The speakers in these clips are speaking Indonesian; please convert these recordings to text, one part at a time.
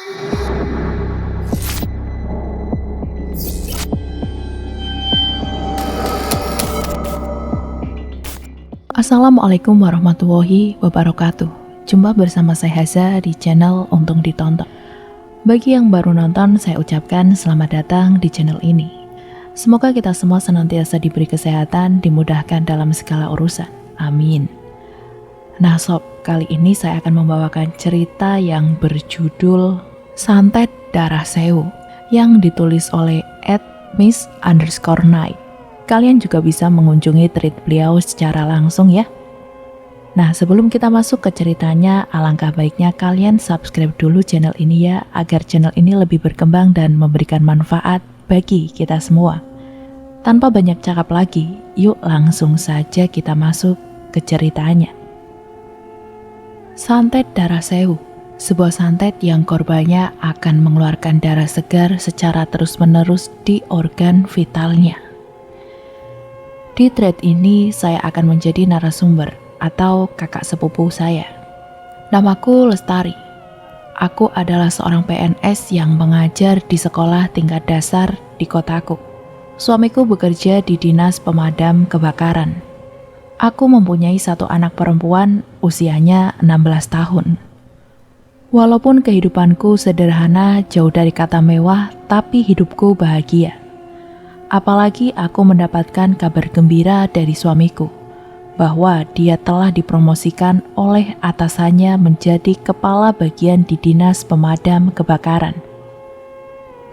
Assalamualaikum warahmatullahi wabarakatuh. Jumpa bersama saya Haza di channel Untung Ditonton. Bagi yang baru nonton, saya ucapkan selamat datang di channel ini. Semoga kita semua senantiasa diberi kesehatan, dimudahkan dalam segala urusan. Amin. Nah sob, kali ini saya akan membawakan cerita yang berjudul Santet Darah Sewu yang ditulis oleh @miss_night. Kalian juga bisa mengunjungi tweet beliau secara langsung ya. Nah, sebelum kita masuk ke ceritanya, alangkah baiknya kalian subscribe dulu channel ini ya, agar channel ini lebih berkembang dan memberikan manfaat bagi kita semua. Tanpa banyak cakap lagi, yuk langsung saja kita masuk ke ceritanya. Santet Darah Sewu, sebuah santet yang korbannya akan mengeluarkan darah segar secara terus-menerus di organ vitalnya. Di thread ini saya akan menjadi narasumber atau kakak sepupu saya. Namaku Lestari. Aku adalah seorang PNS yang mengajar di sekolah tingkat dasar di kotaku. Suamiku bekerja di dinas pemadam kebakaran. Aku mempunyai satu anak perempuan usianya 16 tahun. Walaupun kehidupanku sederhana jauh dari kata mewah, tapi hidupku bahagia. Apalagi aku mendapatkan kabar gembira dari suamiku bahwa dia telah dipromosikan oleh atasannya menjadi kepala bagian di dinas pemadam kebakaran.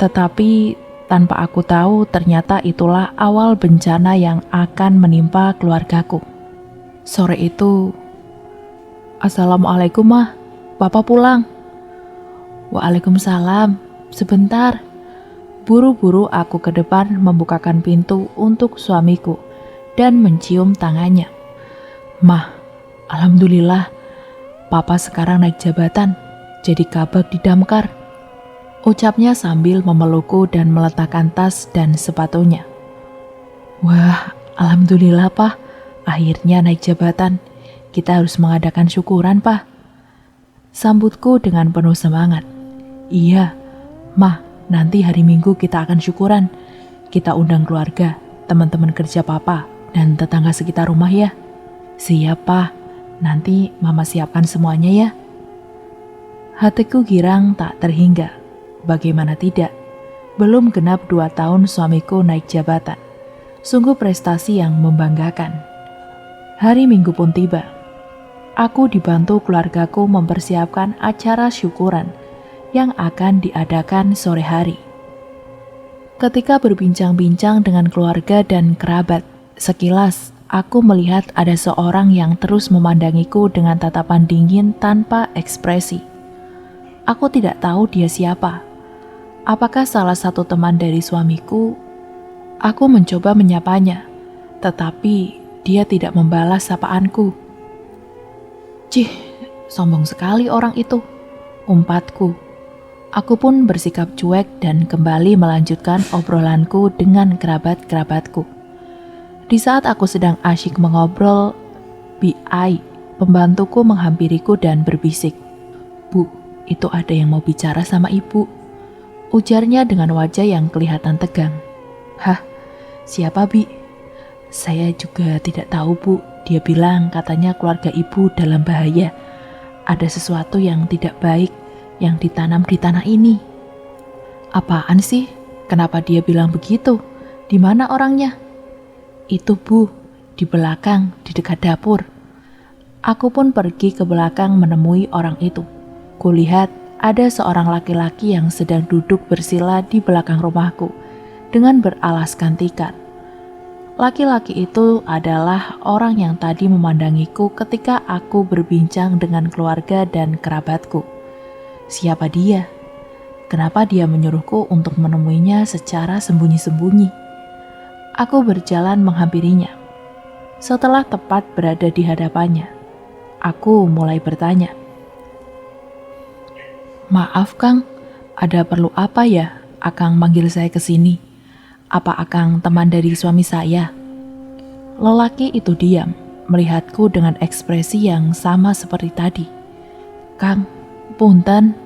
Tetapi tanpa aku tahu, ternyata itulah awal bencana yang akan menimpa keluargaku. Sore itu, "Assalamualaikum mah, Papa pulang." "Waalaikumsalam, sebentar." Buru-buru aku ke depan membukakan pintu untuk suamiku dan mencium tangannya. "Mah, alhamdulillah, Papa sekarang naik jabatan, jadi kabag di damkar," ucapnya sambil memelukku dan meletakkan tas dan sepatunya. "Wah, alhamdulillah Pak, akhirnya naik jabatan. Kita harus mengadakan syukuran Pak," sambutku dengan penuh semangat. "Iya, Mah, nanti hari Minggu kita akan syukuran. Kita undang keluarga, teman-teman kerja Papa, dan tetangga sekitar rumah ya." "Siap, Pak. Nanti Mama siapkan semuanya ya." Hatiku girang tak terhingga. Bagaimana tidak? Belum genap 2 tahun suamiku naik jabatan. Sungguh prestasi yang membanggakan. Hari Minggu pun tiba. Aku dibantu keluargaku mempersiapkan acara syukuran yang akan diadakan sore hari. Ketika berbincang-bincang dengan keluarga dan kerabat, sekilas aku melihat ada seorang yang terus memandangiku dengan tatapan dingin tanpa ekspresi. Aku tidak tahu dia siapa. Apakah salah satu teman dari suamiku? Aku mencoba menyapanya, tetapi dia tidak membalas sapaanku. "Cih, sombong sekali orang itu," umpatku. Aku pun bersikap cuek dan kembali melanjutkan obrolanku dengan kerabat-kerabatku. Di saat aku sedang asyik mengobrol, BI, pembantuku menghampiriku dan berbisik. "Bu, itu ada yang mau bicara sama ibu," ujarnya dengan wajah yang kelihatan tegang. "Hah, siapa Bi?" "Saya juga tidak tahu Bu, dia bilang katanya keluarga ibu dalam bahaya. Ada sesuatu yang tidak baik yang ditanam di tanah ini." "Apaan sih? Kenapa dia bilang begitu? Di mana orangnya?" "Itu Bu, di belakang, di dekat dapur." Aku pun pergi ke belakang menemui orang itu. Kulihat ada seorang laki-laki yang sedang duduk bersila di belakang rumahku dengan beralaskan tikar. Laki-laki itu adalah orang yang tadi memandangiku ketika aku berbincang dengan keluarga dan kerabatku. Siapa dia? Kenapa dia menyuruhku untuk menemuinya secara sembunyi-sembunyi? Aku berjalan menghampirinya. Setelah tepat berada di hadapannya, aku mulai bertanya. "Maaf Kang, ada perlu apa ya Akang manggil saya ke sini? Apa Akang teman dari suami saya?" Lelaki itu diam, melihatku dengan ekspresi yang sama seperti tadi. "Kang, punten."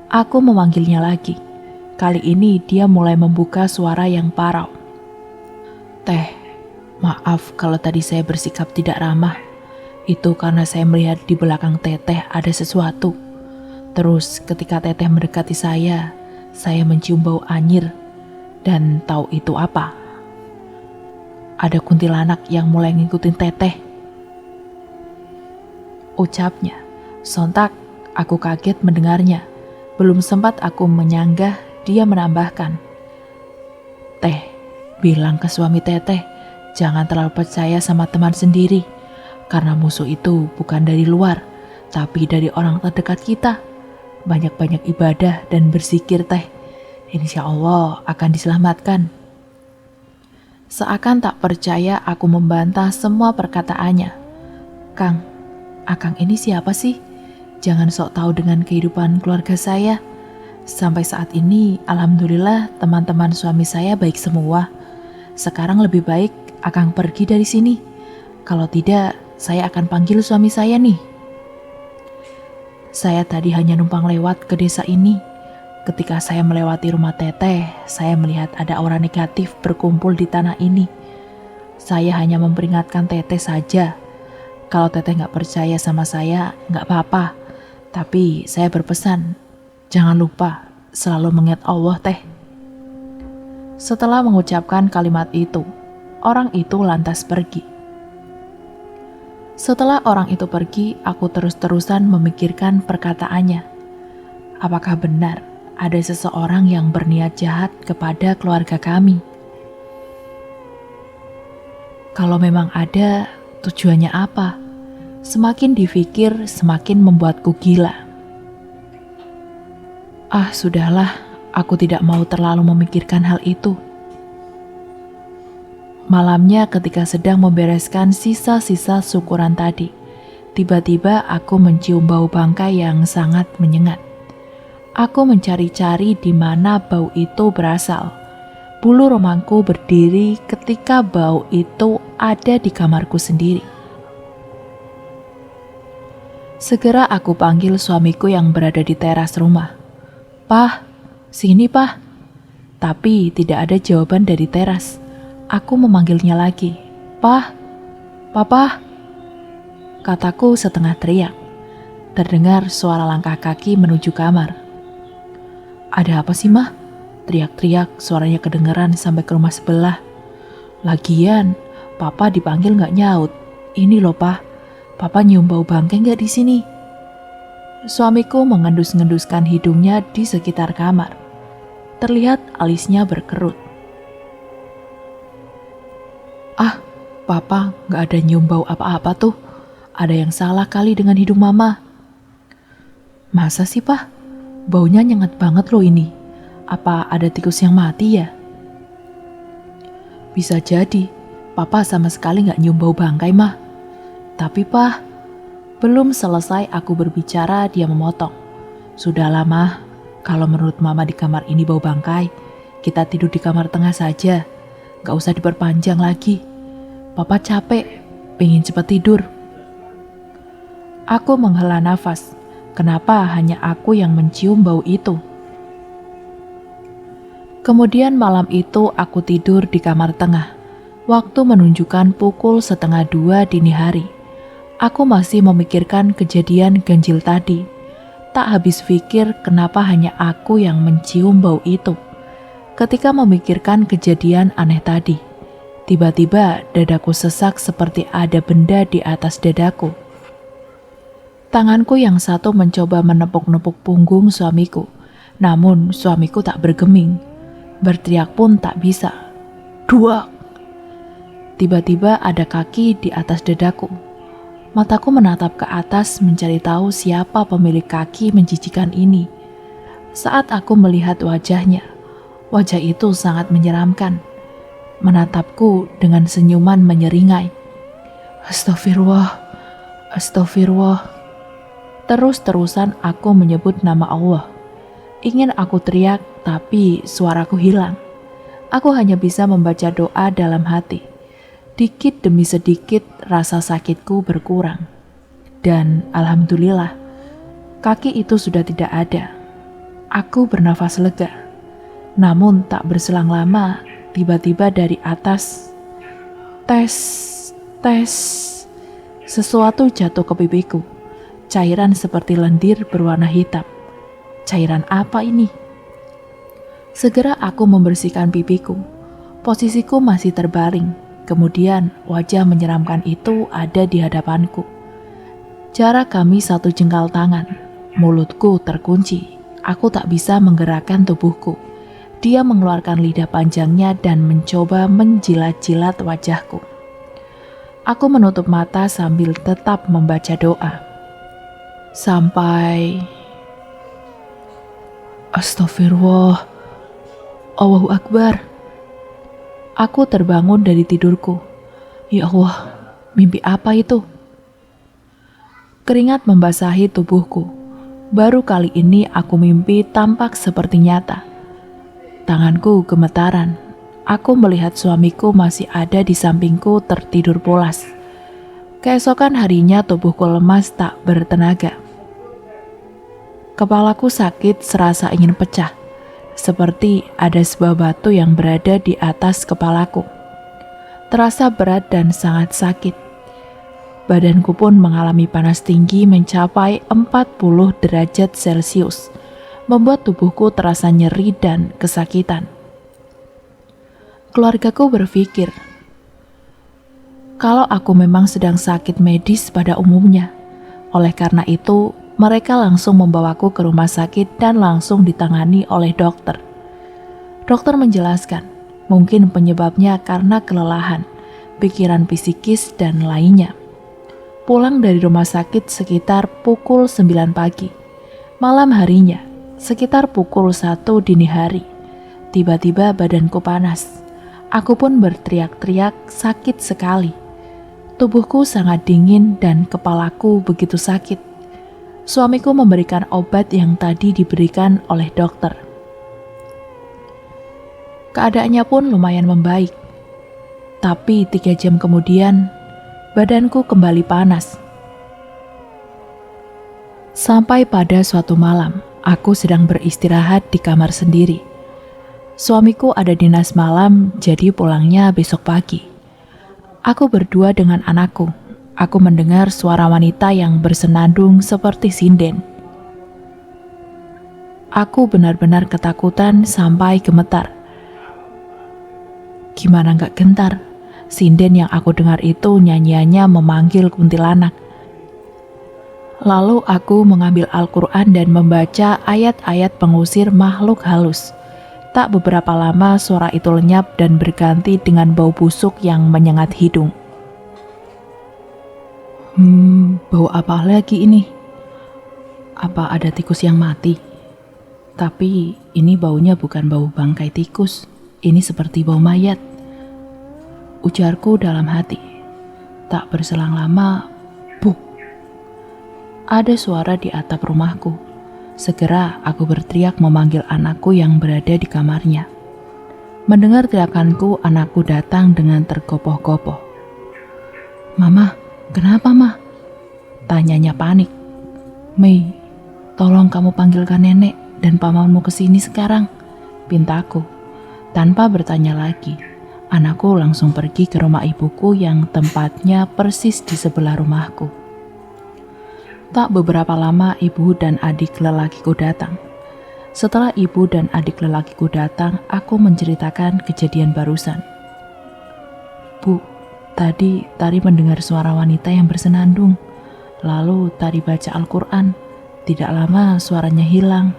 Aku memanggilnya lagi. Kali ini dia mulai membuka suara yang parau. "Teh, maaf kalau tadi saya bersikap tidak ramah. Itu karena saya melihat di belakang Teteh ada sesuatu. Terus ketika Teteh mendekati saya mencium bau anyir. Dan tahu itu apa? Ada kuntilanak yang mulai ngikutin Teteh," ucapnya. Sontak aku kaget mendengarnya. Belum sempat aku menyanggah, dia menambahkan, "Teh, bilang ke suami Teteh, jangan terlalu percaya sama teman sendiri. Karena musuh itu bukan dari luar, tapi dari orang terdekat kita. Banyak-banyak ibadah dan berzikir Teh. Insya Allah akan diselamatkan." Seakan tak percaya aku membantah semua perkataannya. "Kang, Akang ini siapa sih? Jangan sok tahu dengan kehidupan keluarga saya. Sampai saat ini, alhamdulillah teman-teman suami saya baik semua. Sekarang lebih baik Akang pergi dari sini. Kalau tidak, saya akan panggil suami saya nih. Saya tadi hanya numpang lewat ke desa ini. Ketika saya melewati rumah Teteh, saya melihat ada aura negatif berkumpul di tanah ini. Saya hanya memperingatkan Teteh saja. Kalau Teteh nggak percaya sama saya, nggak apa-apa. Tapi saya berpesan, jangan lupa selalu mengingat Allah Teh." Setelah mengucapkan kalimat itu, orang itu lantas pergi. Setelah orang itu pergi, aku terus-terusan memikirkan perkataannya. Apakah benar ada seseorang yang berniat jahat kepada keluarga kami? Kalau memang ada, tujuannya apa? Semakin dipikir, semakin membuatku gila. Sudahlah, aku tidak mau terlalu memikirkan hal itu. Malamnya ketika sedang membereskan sisa-sisa syukuran tadi, tiba-tiba aku mencium bau bangkai yang sangat menyengat. Aku mencari-cari di mana bau itu berasal. Bulu romangku berdiri ketika bau itu ada di kamarku sendiri. Segera aku panggil suamiku yang berada di teras rumah. "Pah, sini Pah." Tapi tidak ada jawaban dari teras. Aku memanggilnya lagi. "Pah, Papa," kataku setengah teriak. Terdengar suara langkah kaki menuju kamar. "Ada apa sih Mah?" Teriak-teriak, suaranya kedengeran sampai ke rumah sebelah. "Lagian, Papa dipanggil gak nyaut. Ini loh Pah, Papa nyium bau bangkai gak di sini?" Suamiku mengendus-ngenduskan hidungnya di sekitar kamar. Terlihat alisnya berkerut. Papa gak ada nyium bau apa-apa tuh. Ada yang salah kali dengan hidung Mama." "Masa sih Pah? Baunya nyengat banget loh ini. Apa ada tikus yang mati ya?" "Bisa jadi, Papa sama sekali gak nyium bau bangkai Mah. Tapi Pah..." Belum selesai aku berbicara, dia memotong. "Sudahlah Mah, kalau menurut Mama di kamar ini bau bangkai, kita tidur di kamar tengah saja. Gak usah diperpanjang lagi. Papa capek, pengen cepat tidur." Aku menghela nafas. Kenapa hanya aku yang mencium bau itu? Kemudian malam itu aku tidur di kamar tengah. Waktu menunjukkan pukul 1:30 dini hari. Aku masih memikirkan kejadian ganjil tadi. Tak habis pikir kenapa hanya aku yang mencium bau itu. Ketika memikirkan kejadian aneh tadi, tiba-tiba dadaku sesak seperti ada benda di atas dadaku. Tanganku yang satu mencoba menepuk-nepuk punggung suamiku, namun suamiku tak bergeming. Berteriak pun tak bisa. Duak! Tiba-tiba ada kaki di atas dadaku. Mataku menatap ke atas mencari tahu siapa pemilik kaki menjijikan ini. Saat aku melihat wajahnya, wajah itu sangat menyeramkan. Menatapku dengan senyuman menyeringai. Astagfirullah, astagfirullah. Terus-terusan aku menyebut nama Allah. Ingin aku teriak, tapi suaraku hilang. Aku hanya bisa membaca doa dalam hati. Dikit demi sedikit rasa sakitku berkurang. Dan alhamdulillah, kaki itu sudah tidak ada. Aku bernafas lega. Namun tak berselang lama, tiba-tiba dari atas, tes, tes, sesuatu jatuh ke pipiku. Cairan seperti lendir berwarna hitam. Cairan apa ini? Segera aku membersihkan pipiku. Posisiku masih terbaring. Kemudian wajah menyeramkan itu ada di hadapanku. Jarak kami 1 jengkal tangan. Mulutku terkunci. Aku tak bisa menggerakkan tubuhku. Dia mengeluarkan lidah panjangnya dan mencoba menjilat-jilat wajahku. Aku menutup mata sambil tetap membaca doa. Sampai... Astagfirullah. Allahu Akbar. Aku terbangun dari tidurku. Ya Allah, mimpi apa itu? Keringat membasahi tubuhku. Baru kali ini aku mimpi tampak seperti nyata. Tanganku gemetaran. Aku melihat suamiku masih ada di sampingku tertidur pulas. Keesokan harinya tubuhku lemas tak bertenaga. Kepalaku sakit serasa ingin pecah. Seperti ada sebuah batu yang berada di atas kepalaku. Terasa berat dan sangat sakit. Badanku pun mengalami panas tinggi mencapai 40 derajat Celcius, membuat tubuhku terasa nyeri dan kesakitan. Keluargaku berpikir, kalau aku memang sedang sakit medis pada umumnya. Oleh karena itu, mereka langsung membawaku ke rumah sakit dan langsung ditangani oleh dokter. Dokter menjelaskan, mungkin penyebabnya karena kelelahan, pikiran psikis, dan lainnya. Pulang dari rumah sakit sekitar pukul 9 pagi. Malam harinya, sekitar pukul 1 dini hari, tiba-tiba badanku panas. Aku pun berteriak-teriak sakit sekali. Tubuhku sangat dingin dan kepalaku begitu sakit. Suamiku memberikan obat yang tadi diberikan oleh dokter. Keadaannya pun lumayan membaik. Tapi 3 jam kemudian, badanku kembali panas. Sampai pada suatu malam, aku sedang beristirahat di kamar sendiri. Suamiku ada dinas malam, jadi pulangnya besok pagi. Aku berdua dengan anakku. Aku mendengar suara wanita yang bersenandung seperti sinden. Aku benar-benar ketakutan sampai gemetar. Gimana gak gentar? Sinden yang aku dengar itu nyanyiannya memanggil kuntilanak. Lalu aku mengambil Al-Quran dan membaca ayat-ayat pengusir makhluk halus. Tak beberapa lama suara itu lenyap dan berganti dengan bau busuk yang menyengat hidung. Bau apa lagi ini? Apa ada tikus yang mati? Tapi ini baunya bukan bau bangkai tikus. Ini seperti bau mayat. Ujarku dalam hati. Tak berselang lama, buk. Ada suara di atap rumahku. Segera aku berteriak memanggil anakku yang berada di kamarnya. Mendengar teriakanku, anakku datang dengan tergopoh-gopoh. Mama, kenapa, Ma? Tanyanya panik. Mei, tolong kamu panggilkan nenek dan pamanmu ke sini sekarang, pintaku. Tanpa bertanya lagi, anakku langsung pergi ke rumah ibuku yang tempatnya persis di sebelah rumahku. Tak beberapa lama ibu dan adik lelakiku datang. Setelah ibu dan adik lelakiku datang, aku menceritakan kejadian barusan. Bu, tadi Tari mendengar suara wanita yang bersenandung. Lalu Tari baca Al-Quran. Tidak lama suaranya hilang.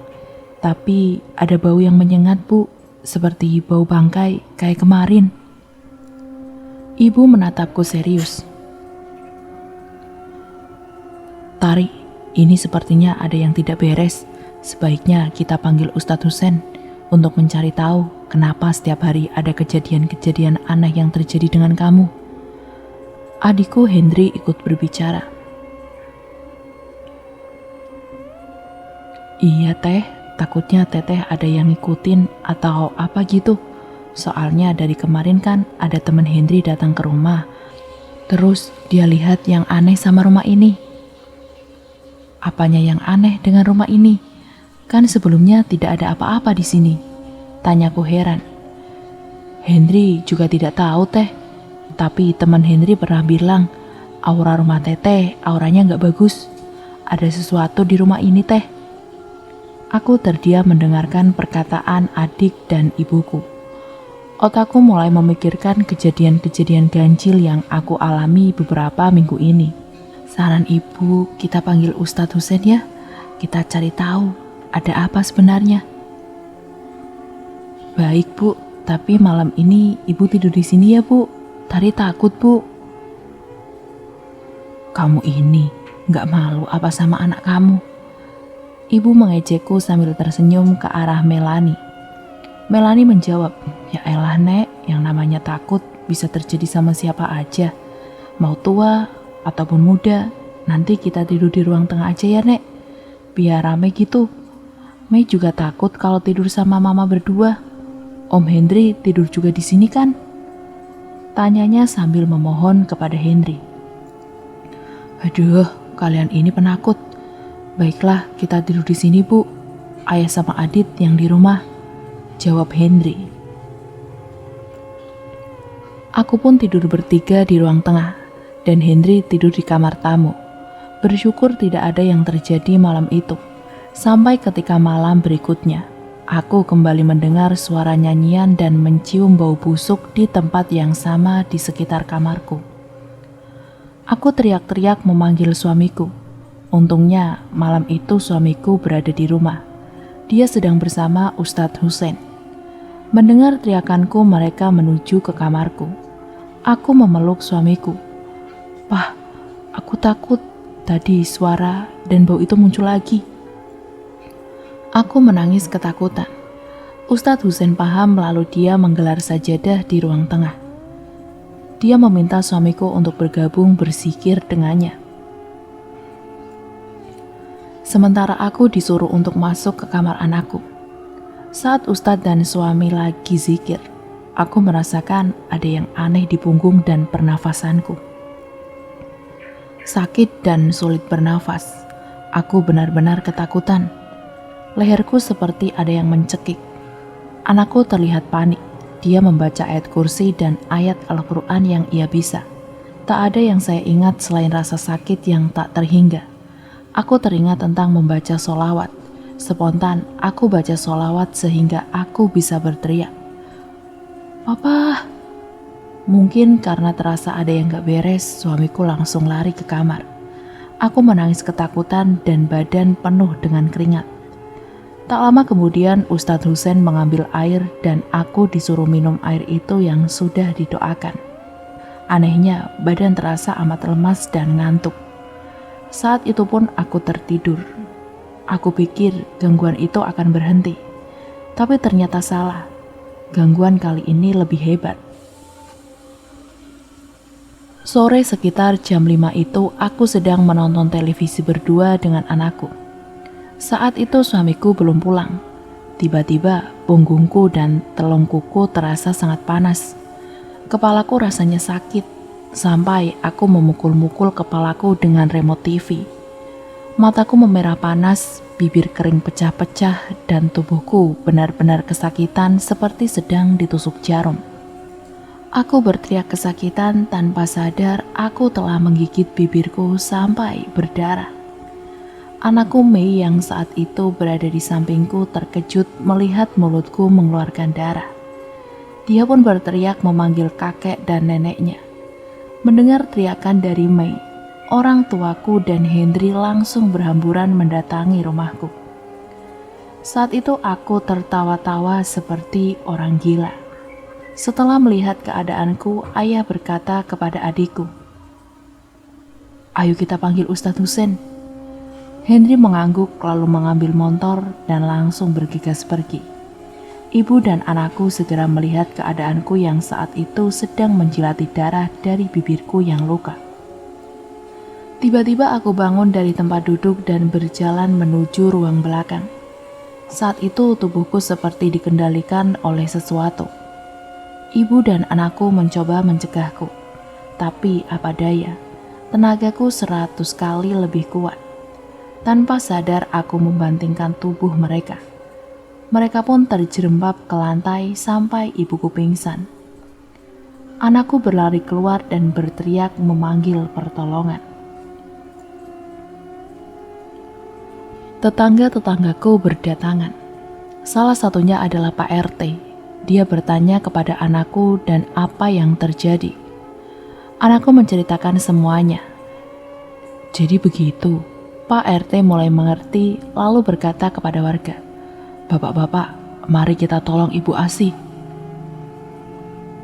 Tapi ada bau yang menyengat, Bu. Seperti bau bangkai kayak kemarin. Ibu menatapku serius. Tari, ini sepertinya ada yang tidak beres. Sebaiknya kita panggil Ustadz Husen untuk mencari tahu kenapa setiap hari ada kejadian-kejadian aneh yang terjadi dengan kamu. Adikku Hendri ikut berbicara. Iya teh, takutnya teteh ada yang ngikutin atau apa gitu. Soalnya dari kemarin kan ada teman Hendri datang ke rumah. Terus dia lihat yang aneh sama rumah ini. Apanya yang aneh dengan rumah ini? Kan sebelumnya tidak ada apa-apa di sini, tanyaku heran. Henry juga tidak tahu teh, tapi teman Henry pernah bilang aura rumah teteh auranya nggak bagus. Ada sesuatu di rumah ini teh. Aku terdiam mendengarkan perkataan adik dan ibuku. Otakku mulai memikirkan kejadian-kejadian ganjil yang aku alami beberapa minggu ini. Saran ibu, kita panggil Ustadz Husein ya. Kita cari tahu ada apa sebenarnya. Baik bu, tapi malam ini ibu tidur di sini ya bu. Tari takut bu. Kamu ini gak malu apa sama anak kamu? Ibu mengejekku sambil tersenyum ke arah Melani. Melani menjawab, ya elah nek, yang namanya takut bisa terjadi sama siapa aja. Mau tua ataupun muda, nanti kita tidur di ruang tengah aja ya nek. Biar rame gitu. Mei juga takut kalau tidur sama mama berdua. Om Henry tidur juga di sini kan? Tanyanya sambil memohon kepada Henry. Aduh, kalian ini penakut. Baiklah, kita tidur di sini bu. Ayah sama Adit yang di rumah, jawab Henry. Aku pun tidur bertiga di ruang tengah, dan Henry tidur di kamar tamu. Bersyukur tidak ada yang terjadi malam itu. Sampai ketika malam berikutnya, aku kembali mendengar suara nyanyian dan mencium bau busuk di tempat yang sama di sekitar kamarku. Aku teriak-teriak memanggil suamiku. Untungnya malam itu suamiku berada di rumah. Dia sedang bersama Ustadz Husein. Mendengar teriakanku, mereka menuju ke kamarku. Aku memeluk suamiku. Pah, aku takut. Tadi suara dan bau itu muncul lagi. Aku menangis ketakutan. Ustadz Husein paham, lalu dia menggelar sajadah di ruang tengah. Dia meminta suamiku untuk bergabung berzikir dengannya. Sementara aku disuruh untuk masuk ke kamar anakku. Saat Ustadz dan suami lagi zikir, aku merasakan ada yang aneh di punggung dan pernafasanku. Sakit dan sulit bernafas. Aku benar-benar ketakutan. Leherku seperti ada yang mencekik. Anakku terlihat panik. Dia membaca ayat kursi dan ayat Al-Quran yang ia bisa. Tak ada yang saya ingat selain rasa sakit yang tak terhingga. Aku teringat tentang membaca sholawat. Spontan aku baca sholawat sehingga aku bisa berteriak. Papa! Mungkin karena terasa ada yang gak beres, suamiku langsung lari ke kamar. Aku menangis ketakutan dan badan penuh dengan keringat. Tak lama kemudian Ustadz Husein mengambil air dan aku disuruh minum air itu yang sudah didoakan. Anehnya, badan terasa amat lemas dan ngantuk. Saat itu pun aku tertidur. Aku pikir gangguan itu akan berhenti. Tapi ternyata salah. Gangguan kali ini lebih hebat. Sore sekitar jam 5 itu aku sedang menonton televisi berdua dengan anakku. Saat itu suamiku belum pulang. Tiba-tiba punggungku dan telungkuku terasa sangat panas. Kepalaku rasanya sakit, sampai aku memukul-mukul kepalaku dengan remote TV. Mataku memerah panas, bibir kering pecah-pecah, dan tubuhku benar-benar kesakitan seperti sedang ditusuk jarum. Aku berteriak kesakitan tanpa sadar aku telah menggigit bibirku sampai berdarah. Anakku Mei yang saat itu berada di sampingku terkejut melihat mulutku mengeluarkan darah. Dia pun berteriak memanggil kakek dan neneknya. Mendengar teriakan dari Mei, orang tuaku dan Henry langsung berhamburan mendatangi rumahku. Saat itu aku tertawa-tawa seperti orang gila. Setelah melihat keadaanku, ayah berkata kepada adikku, "Ayo kita panggil Ustadz Husein." Henry mengangguk lalu mengambil motor dan langsung bergegas pergi. Ibu dan anakku segera melihat keadaanku yang saat itu sedang menjilati darah dari bibirku yang luka. Tiba-tiba aku bangun dari tempat duduk dan berjalan menuju ruang belakang. Saat itu tubuhku seperti dikendalikan oleh sesuatu. Ibu dan anakku mencoba mencegahku, tapi apa daya, tenagaku 100 kali lebih kuat. Tanpa sadar aku membantingkan tubuh mereka. Mereka pun terjerembab ke lantai sampai ibuku pingsan. Anakku berlari keluar dan berteriak memanggil pertolongan. Tetangga-tetanggaku berdatangan. Salah satunya adalah Pak RT. Dia bertanya kepada anakku dan apa yang terjadi. Anakku menceritakan semuanya. Jadi begitu, Pak RT mulai mengerti lalu berkata kepada warga, "Bapak-bapak, mari kita tolong Ibu Asih."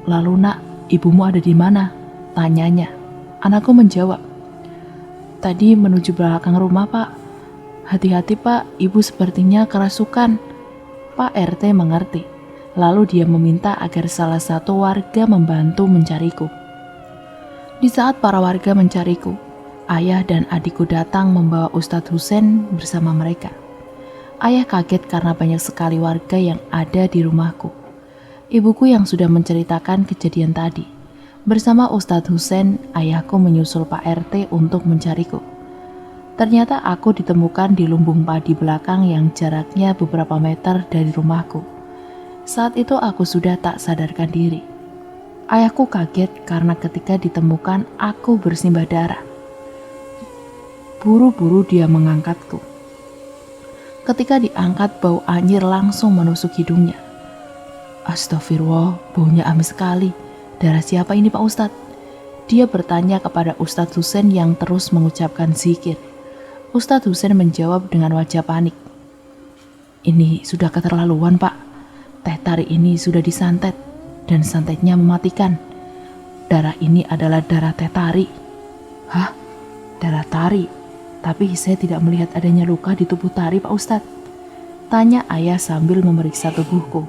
"Lalu nak, ibumu ada di mana?" tanyanya. Anakku menjawab, "Tadi menuju belakang rumah, Pak. Hati-hati, Pak, ibu sepertinya kerasukan." Pak RT mengerti. Lalu dia meminta agar salah satu warga membantu mencariku. Di saat para warga mencariku, ayah dan adikku datang membawa Ustadz Husein bersama mereka. Ayah kaget karena banyak sekali warga yang ada di rumahku. Ibuku yang sudah menceritakan kejadian tadi. Bersama Ustadz Husein, ayahku menyusul Pak RT untuk mencariku. Ternyata aku ditemukan di lumbung padi belakang yang jaraknya beberapa meter dari rumahku. Saat itu aku sudah tak sadarkan diri. Ayahku kaget karena ketika ditemukan aku bersimbah darah. Buru-buru dia mengangkatku. Ketika diangkat, bau anyir langsung menusuk hidungnya. "Astagfirullah, baunya amis sekali. Darah siapa ini, Pak Ustadz?" Dia bertanya kepada Ustadz Husein yang terus mengucapkan zikir. Ustadz Husein menjawab dengan wajah panik. "Ini sudah keterlaluan, Pak. Teh tarik ini sudah disantet dan santetnya mematikan. Darah ini adalah darah teh tarik." "Hah? Darah tari? Tapi saya tidak melihat adanya luka di tubuh Tari, Pak Ustadz," tanya ayah sambil memeriksa tubuhku.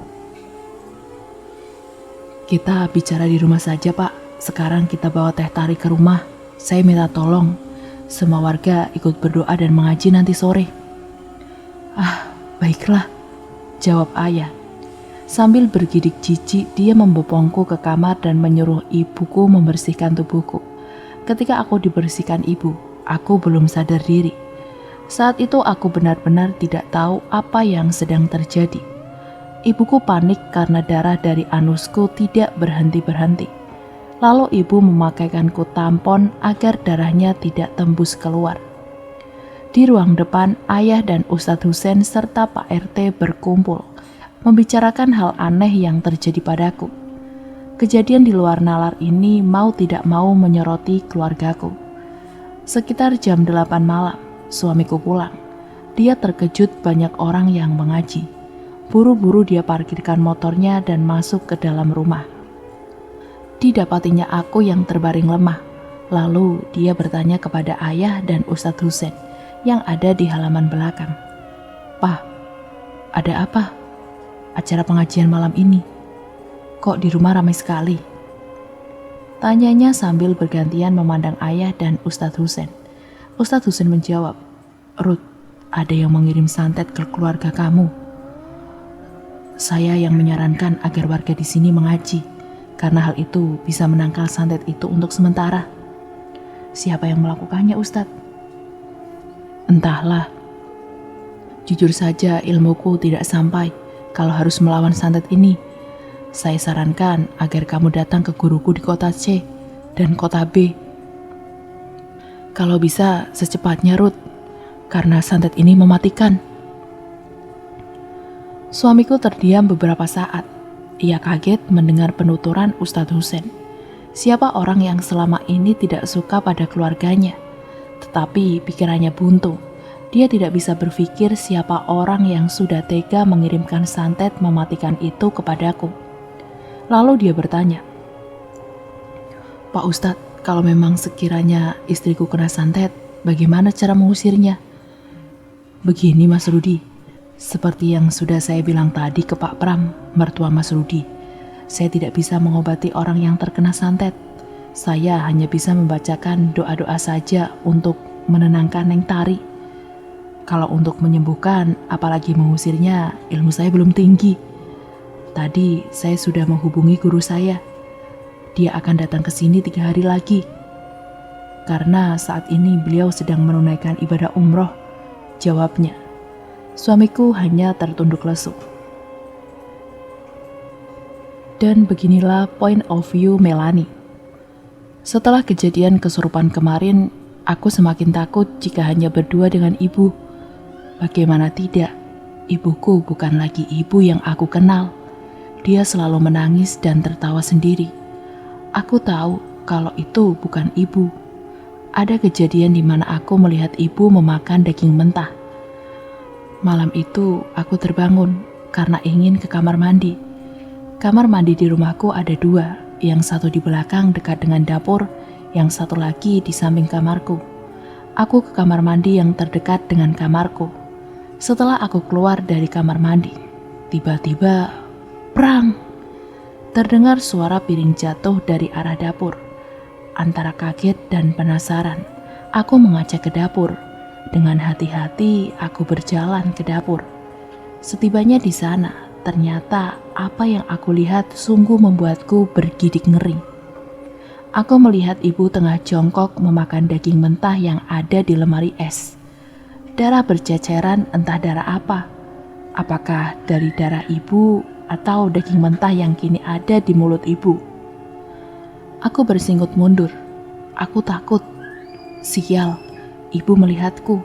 "Kita bicara di rumah saja, Pak. Sekarang kita bawa teh Tari ke rumah. Saya minta tolong semua warga ikut berdoa dan mengaji nanti sore." "Ah, baiklah," jawab ayah. Sambil bergidik jijik, dia membopongku ke kamar dan menyuruh ibuku membersihkan tubuhku. Ketika aku dibersihkan ibu, aku belum sadar diri. Saat itu aku benar-benar tidak tahu apa yang sedang terjadi. Ibuku panik karena darah dari anusku tidak berhenti-berhenti. Lalu ibu memakaikanku tampon agar darahnya tidak tembus keluar. Di ruang depan, ayah dan Ustadz Husein serta Pak RT berkumpul, membicarakan hal aneh yang terjadi padaku. Kejadian di luar nalar ini mau tidak mau menyoroti keluargaku. Sekitar jam 8 malam, suamiku pulang. Dia terkejut banyak orang yang mengaji. Buru-buru dia parkirkan motornya dan masuk ke dalam rumah. Didapatinya aku yang terbaring lemah. Lalu dia bertanya kepada ayah dan Ustadz Husein yang ada di halaman belakang. "Pak, ada apa? Acara pengajian malam ini. Kok di rumah ramai sekali?" Tanyanya sambil bergantian memandang ayah dan Ustadz Husein. Ustadz Husein menjawab, "Ruth, ada yang mengirim santet ke keluarga kamu. Saya yang menyarankan agar warga di sini mengaji. Karena hal itu bisa menangkal santet itu untuk sementara." "Siapa yang melakukannya, Ustadz?" "Entahlah. Jujur saja ilmuku tidak sampai kalau harus melawan santet ini. Saya sarankan agar kamu datang ke guruku di kota C dan kota B. Kalau bisa secepatnya, Ruth, karena santet ini mematikan." Suamiku terdiam beberapa saat. Ia kaget mendengar penuturan Ustadz Husein. Siapa orang yang selama ini tidak suka pada keluarganya? Tetapi pikirannya buntu. Dia tidak bisa berpikir siapa orang yang sudah tega mengirimkan santet mematikan itu kepadaku. Lalu dia bertanya, "Pak Ustadz, kalau memang sekiranya istriku kena santet, bagaimana cara mengusirnya?" "Begini Mas Rudi. Seperti yang sudah saya bilang tadi ke Pak Pram, mertua Mas Rudi, saya tidak bisa mengobati orang yang terkena santet. Saya hanya bisa membacakan doa-doa saja untuk menenangkan Neng Tari. Kalau untuk menyembuhkan, apalagi mengusirnya, ilmu saya belum tinggi. Tadi saya sudah menghubungi guru saya. Dia akan datang ke sini 3 hari lagi. Karena saat ini beliau sedang menunaikan ibadah umroh. jawabnya. Suamiku hanya tertunduk lesu. Dan beginilah point of view Melanie. Setelah kejadian kesurupan kemarin, aku semakin takut jika hanya berdua dengan ibu. Bagaimana tidak, ibuku bukan lagi ibu yang aku kenal. Dia selalu menangis dan tertawa sendiri. Aku tahu kalau itu bukan ibu. Ada kejadian di mana aku melihat ibu memakan daging mentah. Malam itu aku terbangun karena ingin ke kamar mandi. Kamar mandi di rumahku ada 2, yang satu di belakang dekat dengan dapur, yang satu lagi di samping kamarku. Aku ke kamar mandi yang terdekat dengan kamarku. Setelah aku keluar dari kamar mandi, tiba-tiba, prang! Terdengar suara piring jatuh dari arah dapur. Antara kaget dan penasaran, aku mengajak ke dapur. Dengan hati-hati, aku berjalan ke dapur. Setibanya di sana, ternyata apa yang aku lihat sungguh membuatku bergidik ngeri. Aku melihat ibu tengah jongkok memakan daging mentah yang ada di lemari es. Darah berceceran, entah darah apa. Apakah dari darah ibu atau daging mentah yang kini ada di mulut ibu? Aku bersinggut mundur. Aku takut. Sial, ibu melihatku.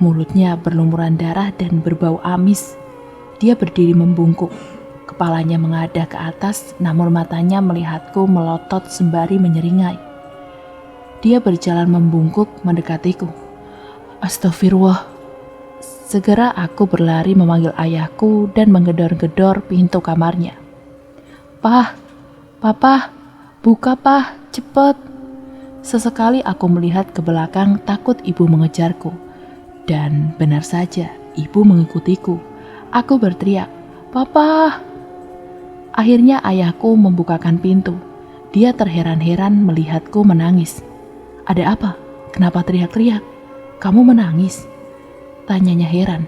Mulutnya berlumuran darah dan berbau amis. Dia berdiri membungkuk. Kepalanya mengadah ke atas, namun matanya melihatku melotot sembari menyeringai. Dia berjalan membungkuk mendekatiku. Astagfirullah. Segera aku berlari memanggil ayahku dan menggedor-gedor pintu kamarnya. Pah, papa, buka pah, cepet. Sesekali aku melihat ke belakang takut ibu mengejarku. Dan benar saja, ibu mengikutiku. Aku berteriak, "Papa!" Akhirnya ayahku membukakan pintu. Dia terheran-heran melihatku menangis. Ada apa? Kenapa teriak-teriak? Kamu menangis? Tanyanya heran.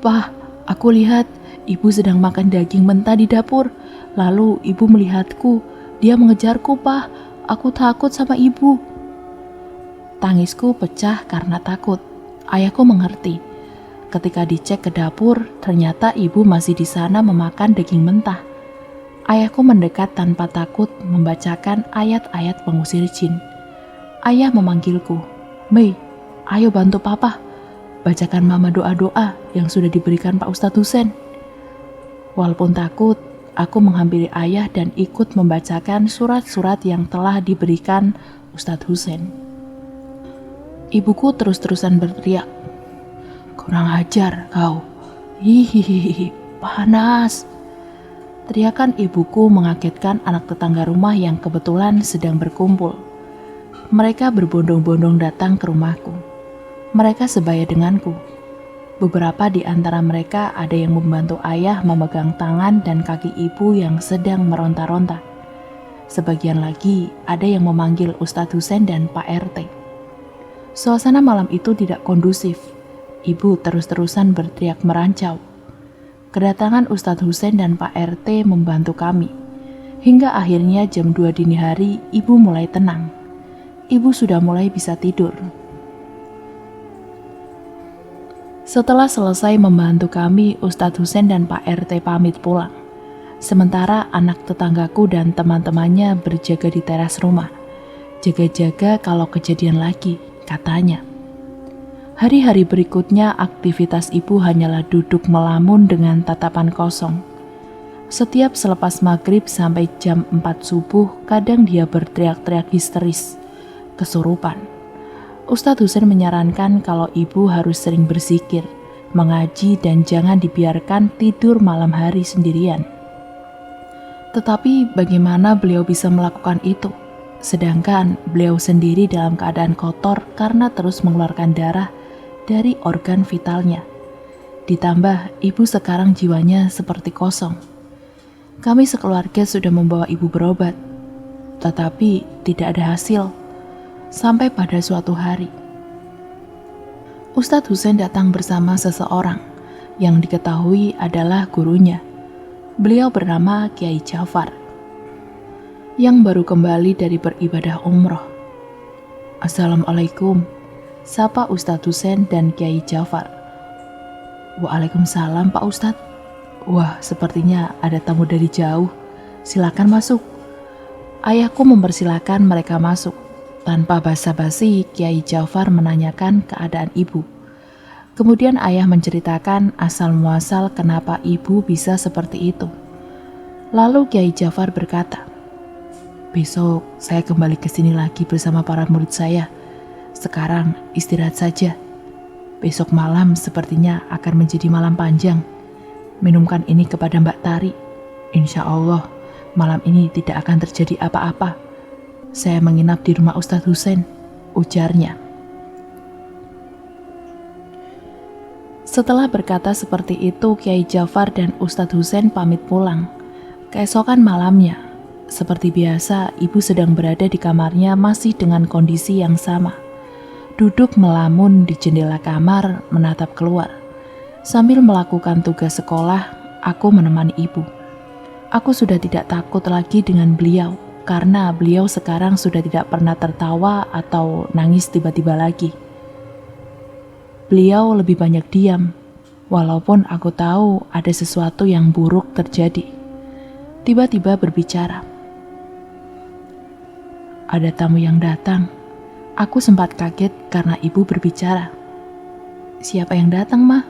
Pah, aku lihat ibu sedang makan daging mentah di dapur. Lalu ibu melihatku. Dia mengejarku, Pah. Aku takut sama ibu. Tangisku pecah karena takut. Ayahku mengerti. Ketika dicek ke dapur, ternyata ibu masih di sana memakan daging mentah. Ayahku mendekat tanpa takut membacakan ayat-ayat pengusir jin. Ayah memanggilku, Mei, ayo bantu papa. Bacakan mama doa-doa yang sudah diberikan Pak Ustadz Husen. Walaupun takut, aku menghampiri ayah dan ikut membacakan surat-surat yang telah diberikan Ustadz Husen. Ibuku terus-terusan berteriak, kurang ajar kau. Hihihi, panas. Teriakan ibuku mengagetkan anak tetangga rumah yang kebetulan sedang berkumpul. Mereka berbondong-bondong datang ke rumahku. Mereka sebaya denganku. Beberapa di antara mereka ada yang membantu ayah memegang tangan dan kaki ibu yang sedang meronta-ronta. Sebagian lagi ada yang memanggil Ustadz Husen dan Pak RT. Suasana malam itu tidak kondusif. Ibu terus-terusan berteriak merancau. Kedatangan Ustadz Husen dan Pak RT membantu kami. Hingga akhirnya jam 2 dini hari, ibu mulai tenang. Ibu sudah mulai bisa tidur. Setelah selesai membantu kami, Ustadz Husen dan Pak RT pamit pulang. Sementara anak tetanggaku dan teman-temannya berjaga di teras rumah. Jaga-jaga kalau kejadian lagi, katanya. Hari-hari berikutnya aktivitas ibu hanyalah duduk melamun dengan tatapan kosong. Setiap selepas maghrib sampai jam 4 subuh, kadang dia berteriak-teriak histeris, kesurupan. Ustadz Husen menyarankan kalau ibu harus sering berzikir, mengaji dan jangan dibiarkan tidur malam hari sendirian. Tetapi bagaimana beliau bisa melakukan itu? Sedangkan beliau sendiri dalam keadaan kotor karena terus mengeluarkan darah dari organ vitalnya. Ditambah ibu sekarang jiwanya seperti kosong. Kami sekeluarga sudah membawa ibu berobat, tetapi tidak ada hasil. Sampai pada suatu hari, Ustadz Husen datang bersama seseorang yang diketahui adalah gurunya. Beliau bernama Kiai Jafar, yang baru kembali dari beribadah umroh. Assalamualaikum, sapa Ustadz Husein dan Kiai Jafar. Waalaikumsalam Pak Ustadz. Wah, sepertinya ada tamu dari jauh. Silakan masuk. Ayahku mempersilakan mereka masuk. Tanpa basa-basi, Kiai Jafar menanyakan keadaan ibu. Kemudian ayah menceritakan asal-muasal kenapa ibu bisa seperti itu. Lalu Kiai Jafar berkata, besok saya kembali ke sini lagi bersama para murid saya. Sekarang istirahat saja. Besok malam sepertinya akan menjadi malam panjang. Minumkan ini kepada Mbak Tari. Insya Allah malam ini tidak akan terjadi apa-apa. Saya menginap di rumah Ustadz Husein, ujarnya. Setelah berkata seperti itu, Kiai Jafar dan Ustadz Husein pamit pulang. Keesokan malamnya, seperti biasa, ibu sedang berada di kamarnya masih dengan kondisi yang sama. Duduk melamun di jendela kamar, menatap keluar. Sambil melakukan tugas sekolah, aku menemani ibu. Aku sudah tidak takut lagi dengan beliau, karena beliau sekarang sudah tidak pernah tertawa atau nangis tiba-tiba lagi. Beliau lebih banyak diam, walaupun aku tahu ada sesuatu yang buruk terjadi. Tiba-tiba berbicara. Ada tamu yang datang. Aku sempat kaget karena ibu berbicara. Siapa yang datang, Ma?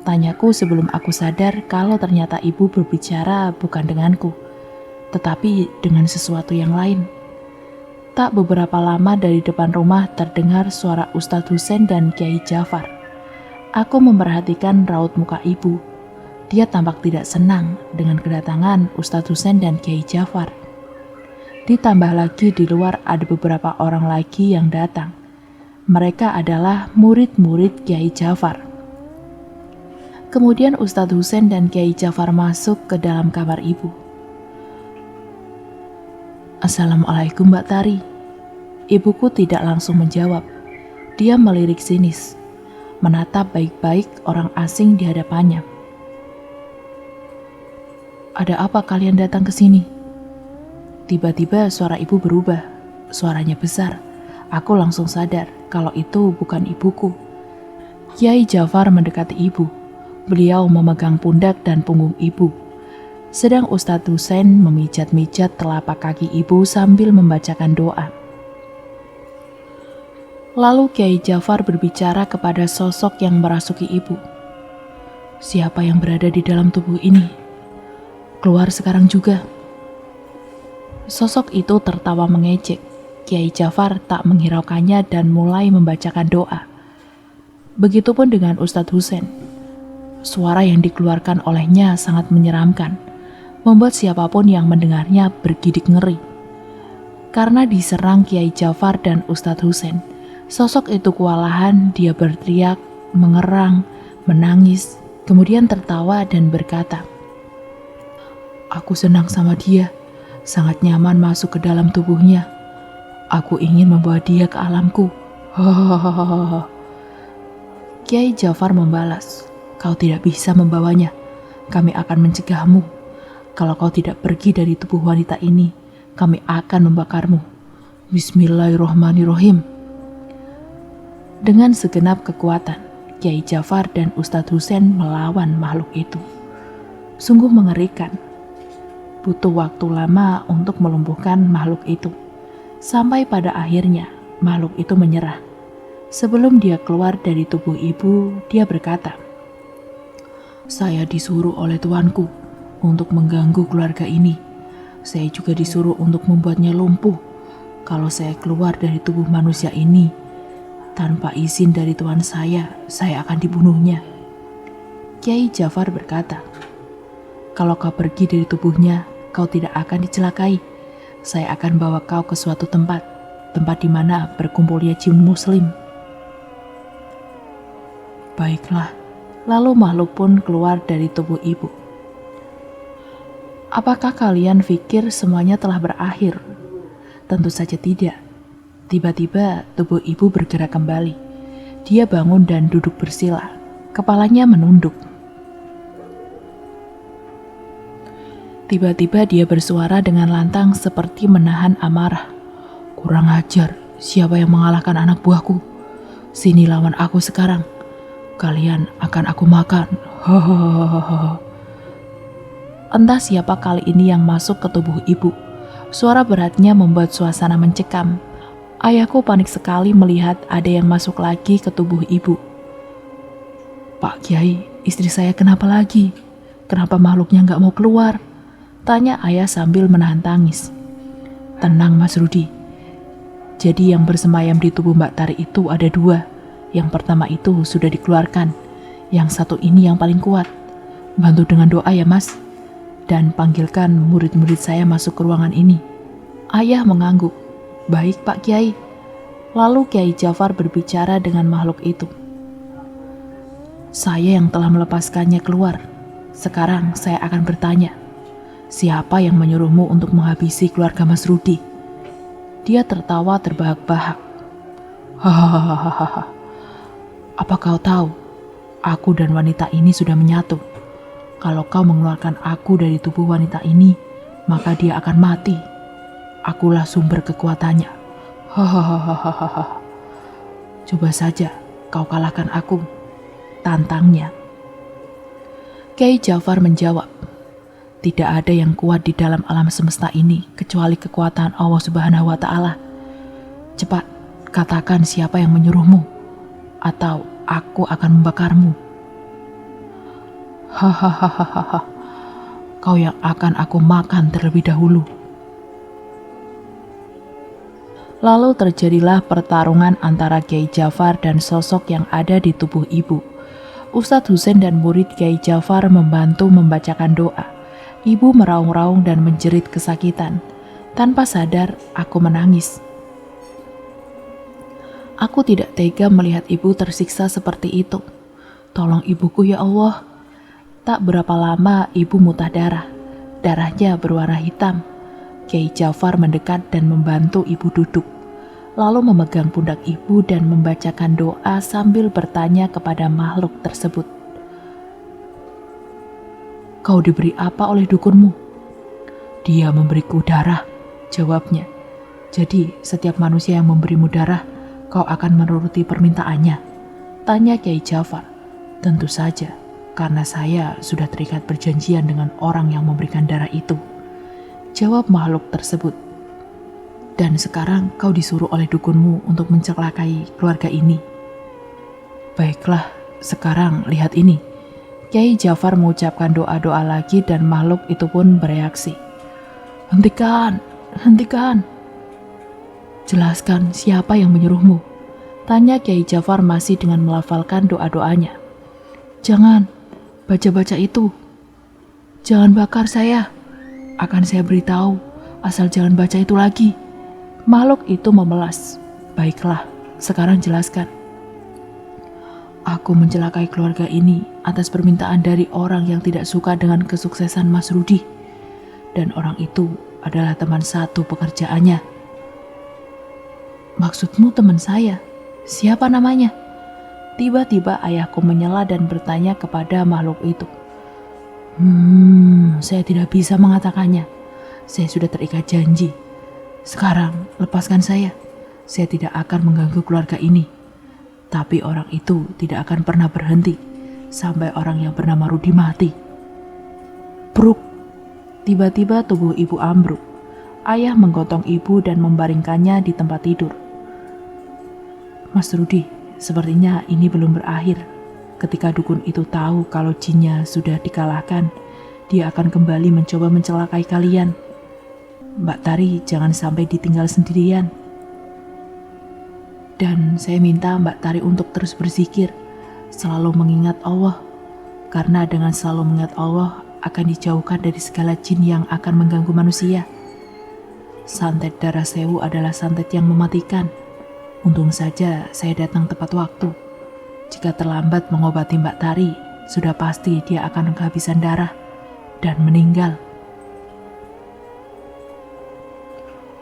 Tanyaku sebelum aku sadar kalau ternyata ibu berbicara bukan denganku, tetapi dengan sesuatu yang lain. Tak beberapa lama dari depan rumah terdengar suara Ustadz Husein dan Kiai Jafar. Aku memperhatikan raut muka ibu. Dia tampak tidak senang dengan kedatangan Ustadz Husein dan Kiai Jafar. Ditambah lagi di luar ada beberapa orang lagi yang datang. Mereka adalah murid-murid Kiai Jafar. Kemudian Ustadz Husein dan Kiai Jafar masuk ke dalam kamar ibu. Assalamualaikum Mbak Tari. Ibuku tidak langsung menjawab. Dia melirik sinis, menatap baik-baik orang asing di hadapannya. Ada apa kalian datang ke sini? Tiba-tiba suara ibu berubah. Suaranya besar. Aku langsung sadar kalau itu bukan ibuku. Kiai Jafar mendekati ibu. Beliau memegang pundak dan punggung ibu. Sedang Ustadz Husein memijat-mijat telapak kaki ibu sambil membacakan doa. Lalu Kiai Jafar berbicara kepada sosok yang merasuki ibu. Siapa yang berada di dalam tubuh ini? Keluar sekarang juga. Sosok itu tertawa mengejek. Kiai Jafar tak menghiraukannya dan mulai membacakan doa. Begitupun dengan Ustadz Husein. Suara yang dikeluarkan olehnya sangat menyeramkan, membuat siapapun yang mendengarnya bergidik ngeri. Karena diserang Kiai Jafar dan Ustadz Husein, sosok itu kewalahan. Dia berteriak, mengerang, menangis, kemudian tertawa dan berkata, Aku senang sama dia, sangat nyaman masuk ke dalam tubuhnya. Aku ingin membawa dia ke alamku. Hahaha. Kiai Jafar membalas, Kau tidak bisa membawanya. Kami akan mencegahmu. Kalau kau tidak pergi dari tubuh wanita ini, kami akan membakarmu. Bismillahirrahmanirrahim. Dengan segenap kekuatan, Kiai Jafar dan Ustadz Husein melawan makhluk itu. Sungguh mengerikan. Butuh waktu lama untuk melumpuhkan makhluk itu. Sampai pada akhirnya, makhluk itu menyerah. Sebelum dia keluar dari tubuh ibu, dia berkata, Saya disuruh oleh tuanku untuk mengganggu keluarga ini. Saya juga disuruh untuk membuatnya lumpuh. Kalau saya keluar dari tubuh manusia ini, tanpa izin dari tuan saya akan dibunuhnya. Kiai Jafar berkata, Kalau kau pergi dari tubuhnya, kau tidak akan dicelakai. Saya akan bawa kau ke suatu tempat di mana berkumpulnya jin muslim. Baiklah, lalu makhluk pun keluar dari tubuh ibu. Apakah kalian pikir semuanya telah berakhir? Tentu saja tidak. Tiba-tiba tubuh ibu bergerak kembali. Dia bangun dan duduk bersila. Kepalanya menunduk. Tiba-tiba dia bersuara dengan lantang seperti menahan amarah. Kurang ajar, siapa yang mengalahkan anak buahku? Sini lawan aku sekarang. Kalian akan aku makan. Hahaha. Entah siapa kali ini yang masuk ke tubuh ibu. Suara beratnya membuat suasana mencekam. Ayahku panik sekali melihat ada yang masuk lagi ke tubuh ibu. Pak Kiai, istri saya kenapa lagi? Kenapa makhluknya nggak mau keluar? Tanya ayah sambil menahan tangis. Tenang Mas Rudi. Jadi yang bersemayam di tubuh Mbak Tari itu ada 2. Yang pertama itu sudah dikeluarkan. Yang satu ini yang paling kuat. Bantu dengan doa ya Mas. Dan panggilkan murid-murid saya masuk ke ruangan ini. Ayah mengangguk. Baik Pak Kiai. Lalu Kiai Jafar berbicara dengan makhluk itu. Saya yang telah melepaskannya keluar. Sekarang saya akan bertanya. Siapa yang menyuruhmu untuk menghabisi keluarga Mas Rudi? Dia tertawa terbahak-bahak. Hahaha. Apa kau tahu? Aku dan wanita ini sudah menyatu. Kalau kau mengeluarkan aku dari tubuh wanita ini, maka dia akan mati. Akulah sumber kekuatannya. Hahaha. Coba saja kau kalahkan aku. Tantangnya. Kiai Jafar menjawab, tidak ada yang kuat di dalam alam semesta ini kecuali kekuatan Allah Subhanahu wa Ta'ala. Cepat, katakan siapa yang menyuruhmu, atau aku akan membakarmu. Hahaha, kau yang akan aku makan terlebih dahulu. Lalu terjadilah pertarungan antara Kiai Jafar dan sosok yang ada di tubuh ibu. Ustadz Husain dan murid Kiai Jafar membantu membacakan doa. Ibu meraung-raung dan menjerit kesakitan. Tanpa sadar, aku menangis. Aku tidak tega melihat ibu tersiksa seperti itu. Tolong ibuku ya Allah. Tak berapa lama ibu muntah darah. Darahnya berwarna hitam. Kiai Jafar mendekat dan membantu ibu duduk. Lalu memegang pundak ibu dan membacakan doa sambil bertanya kepada makhluk tersebut. Kau diberi apa oleh dukunmu? Dia memberiku darah, jawabnya. Jadi setiap manusia yang memberimu darah, kau akan menuruti permintaannya? Tanya Kiai Jafar. Tentu saja, karena saya sudah terikat perjanjian dengan orang yang memberikan darah itu, jawab makhluk tersebut. Dan sekarang kau disuruh oleh dukunmu untuk mencelakai keluarga ini. Baiklah, sekarang lihat ini. Kiai Jafar mengucapkan doa-doa lagi dan makhluk itu pun bereaksi. Hentikan, hentikan. Jelaskan siapa yang menyuruhmu? Tanya Kiai Jafar masih dengan melafalkan doa-doanya. Jangan, baca-baca itu. Jangan bakar saya. Akan saya beritahu, asal jangan baca itu lagi. Makhluk itu memelas. Baiklah, sekarang jelaskan. Aku mencelakai keluarga ini atas permintaan dari orang yang tidak suka dengan kesuksesan Mas Rudi. Dan orang itu adalah teman satu pekerjaannya. Maksudmu teman saya? Siapa namanya? Tiba-tiba ayahku menyela dan bertanya kepada makhluk itu. Saya tidak bisa mengatakannya. Saya sudah terikat janji. Sekarang, lepaskan saya. Saya tidak akan mengganggu keluarga ini. Tapi orang itu tidak akan pernah berhenti sampai orang yang bernama Rudi mati. Bruk. Tiba-tiba tubuh ibu ambruk. Ayah menggotong ibu dan membaringkannya di tempat tidur. Mas Rudi, sepertinya ini belum berakhir. Ketika dukun itu tahu kalau jinnya sudah dikalahkan, dia akan kembali mencoba mencelakai kalian. Mbak Tari jangan sampai ditinggal sendirian. Dan saya minta Mbak Tari untuk terus berzikir, selalu mengingat Allah. Karena dengan selalu mengingat Allah akan dijauhkan dari segala jin yang akan mengganggu manusia. Santet darah sewu adalah santet yang mematikan. Untung saja saya datang tepat waktu. Jika terlambat mengobati Mbak Tari, sudah pasti dia akan kehabisan darah dan meninggal.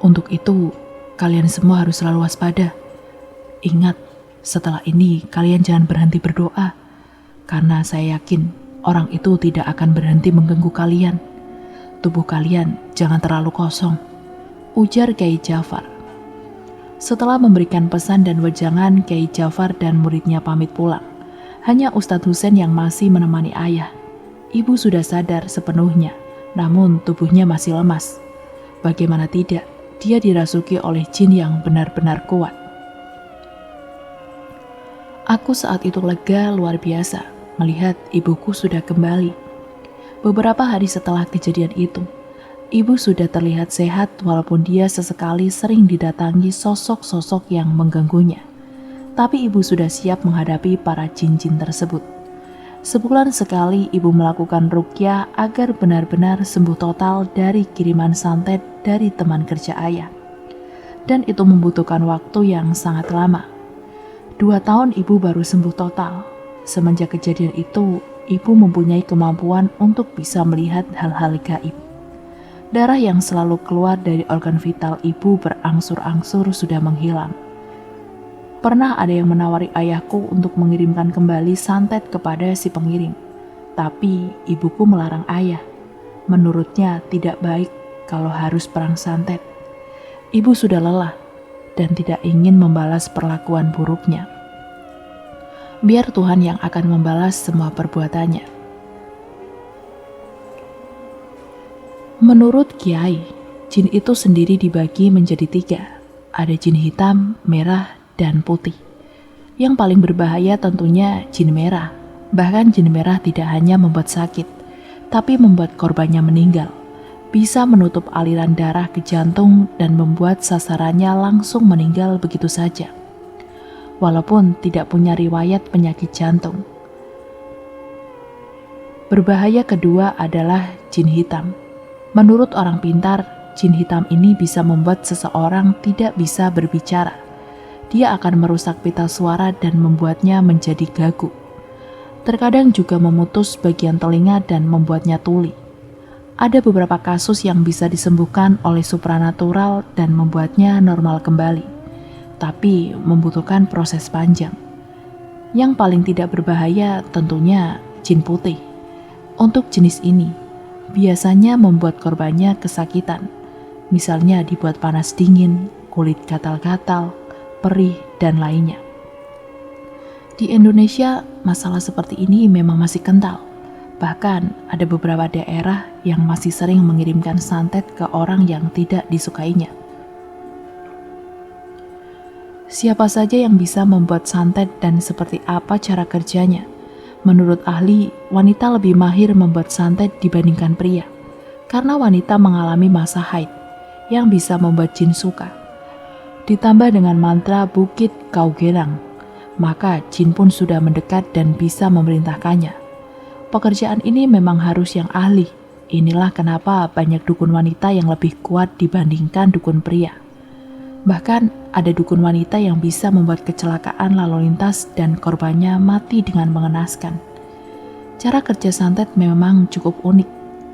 Untuk itu, kalian semua harus selalu waspada. Ingat, setelah ini kalian jangan berhenti berdoa, karena saya yakin orang itu tidak akan berhenti mengganggu kalian. Tubuh kalian jangan terlalu kosong, ujar Kiai Jafar. Setelah memberikan pesan dan wejangan, Kiai Jafar dan muridnya pamit pulang. Hanya Ustadz Husein yang masih menemani ayah. Ibu sudah sadar sepenuhnya, namun tubuhnya masih lemas. Bagaimana tidak, dia dirasuki oleh jin yang benar-benar kuat. Aku saat itu lega luar biasa melihat ibuku sudah kembali. Beberapa hari setelah kejadian itu, ibu sudah terlihat sehat walaupun dia sesekali sering didatangi sosok-sosok yang mengganggunya. Tapi ibu sudah siap menghadapi para jin-jin tersebut. Sebulan sekali ibu melakukan ruqyah agar benar-benar sembuh total dari kiriman santet dari teman kerja ayah. Dan itu membutuhkan waktu yang sangat lama. 2 tahun ibu baru sembuh total. Semenjak kejadian itu, ibu mempunyai kemampuan untuk bisa melihat hal-hal gaib. Darah yang selalu keluar dari organ vital ibu berangsur-angsur sudah menghilang. Pernah ada yang menawari ayahku untuk mengirimkan kembali santet kepada si pengirim. Tapi ibuku melarang ayah. Menurutnya tidak baik kalau harus perang santet. Ibu sudah lelah dan tidak ingin membalas perlakuan buruknya. Biar Tuhan yang akan membalas semua perbuatannya. Menurut Kiai, jin itu sendiri dibagi menjadi 3. Ada jin hitam, merah, dan putih. Yang paling berbahaya tentunya jin merah. Bahkan jin merah tidak hanya membuat sakit, tapi membuat korbannya meninggal. Bisa menutup aliran darah ke jantung dan membuat sasarannya langsung meninggal begitu saja. Walaupun tidak punya riwayat penyakit jantung. Berbahaya kedua adalah jin hitam. Menurut orang pintar, jin hitam ini bisa membuat seseorang tidak bisa berbicara. Dia akan merusak pita suara dan membuatnya menjadi gagu. Terkadang juga memutus bagian telinga dan membuatnya tuli. Ada beberapa kasus yang bisa disembuhkan oleh supranatural dan membuatnya normal kembali, tapi membutuhkan proses panjang. Yang paling tidak berbahaya tentunya jin putih. Untuk jenis ini, biasanya membuat korbannya kesakitan, misalnya dibuat panas dingin, kulit gatal-gatal, perih, dan lainnya. Di Indonesia, masalah seperti ini memang masih kental. Bahkan ada beberapa daerah yang masih sering mengirimkan santet ke orang yang tidak disukainya. Siapa saja yang bisa membuat santet dan seperti apa cara kerjanya? Menurut ahli, wanita lebih mahir membuat santet dibandingkan pria. Karena wanita mengalami masa haid yang bisa membuat jin suka. Ditambah dengan mantra Bukit Kaugerang, maka jin pun sudah mendekat dan bisa memerintahkannya. Pekerjaan ini memang harus yang ahli. Inilah kenapa banyak dukun wanita yang lebih kuat dibandingkan dukun pria. Bahkan ada dukun wanita yang bisa membuat kecelakaan lalu lintas dan korbannya mati dengan mengenaskan. Cara kerja santet memang cukup unik.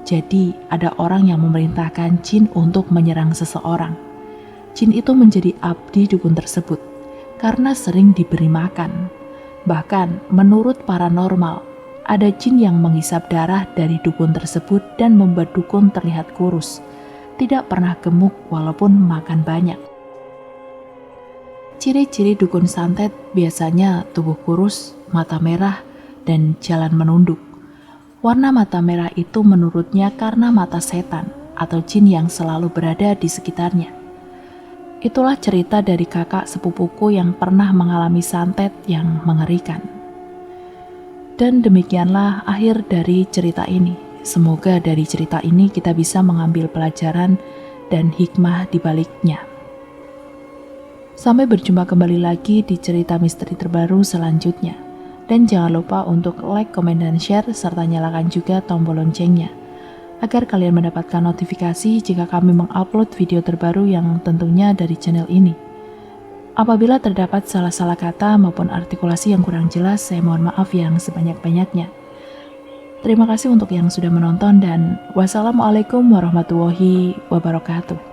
Jadi ada orang yang memerintahkan jin untuk menyerang seseorang. Jin itu menjadi abdi dukun tersebut karena sering diberi makan. Bahkan menurut paranormal, ada jin yang menghisap darah dari dukun tersebut dan membuat dukun terlihat kurus, tidak pernah gemuk walaupun makan banyak. Ciri-ciri dukun santet biasanya tubuh kurus, mata merah, dan jalan menunduk. Warna mata merah itu menurutnya karena mata setan atau jin yang selalu berada di sekitarnya. Itulah cerita dari kakak sepupuku yang pernah mengalami santet yang mengerikan. Dan demikianlah akhir dari cerita ini. Semoga dari cerita ini kita bisa mengambil pelajaran dan hikmah di baliknya. Sampai berjumpa kembali lagi di cerita misteri terbaru selanjutnya. Dan jangan lupa untuk like, komen, dan share, serta nyalakan juga tombol loncengnya, agar kalian mendapatkan notifikasi jika kami mengupload video terbaru yang tentunya dari channel ini. Apabila terdapat salah-salah kata maupun artikulasi yang kurang jelas, saya mohon maaf yang sebanyak-banyaknya. Terima kasih untuk yang sudah menonton dan wassalamualaikum warahmatullahi wabarakatuh.